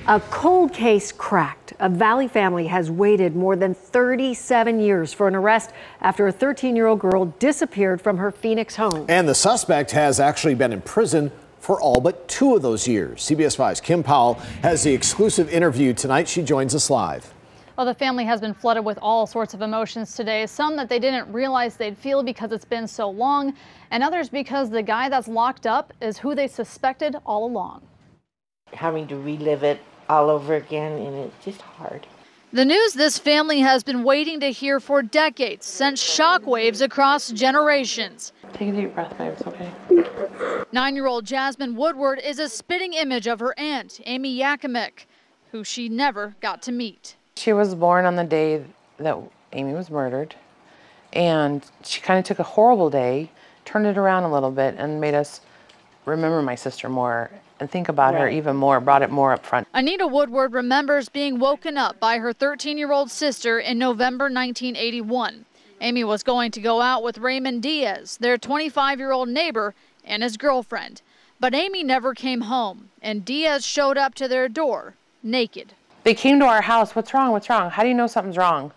A cold case cracked. A Valley family has waited more than 37 years for an arrest after a 13-year-old girl disappeared from her Phoenix home. And the suspect has actually been in prison for all but 2 of those years. CBS 5's Kim Powell has the exclusive interview tonight. She joins us live. Well, the family has been flooded with all sorts of emotions today, some that they didn't realize they'd feel because it's been so long, and others because the guy that's locked up is who they suspected all along. Having to relive it all over again, and it's just hard. The news this family has been waiting to hear for decades sent shockwaves across generations. Take a deep breath, babe, it's okay. 9-year-old Jasmine Woodward is a spitting image of her aunt, Amy Yakimick, who she never got to meet. She was born on the day that Amy was murdered, and she kind of took a horrible day, turned it around a little bit, and made us remember my sister more and think about her even more, brought it more up front. Anita Woodward remembers being woken up by her 13-year-old sister in November 1981. Amy was going to go out with Raymond Diaz, their 25-year-old neighbor, and his girlfriend. But Amy never came home, and Diaz showed up to their door, naked. They came to our house. What's wrong? What's wrong? How do you know something's wrong?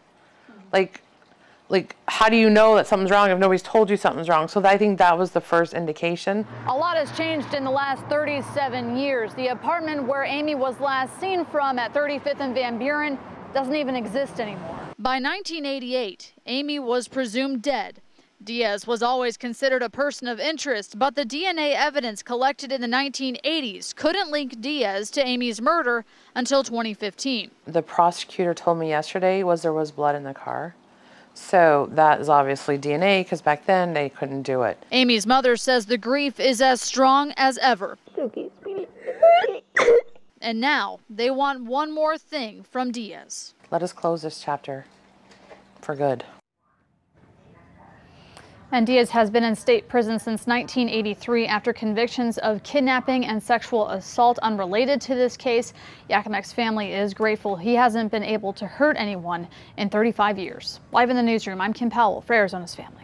Like, how do you know that something's wrong if nobody's told you something's wrong? So I think that was the first indication. A lot has changed in the last 37 years. The apartment where Amy was last seen from at 35th and Van Buren doesn't even exist anymore. By 1988, Amy was presumed dead. Diaz was always considered a person of interest, but the DNA evidence collected in the 1980s couldn't link Diaz to Amy's murder until 2015. The prosecutor told me yesterday there was blood in the car. So that is obviously DNA, because back then they couldn't do it. Amy's mother says the grief is as strong as ever. Okay, sweetie. And now they want one more thing from Diaz. Let us close this chapter for good. And Diaz has been in state prison since 1983 after convictions of kidnapping and sexual assault unrelated to this case. Yakimick's family is grateful he hasn't been able to hurt anyone in 35 years. Live in the newsroom, I'm Kim Powell for Arizona's Family.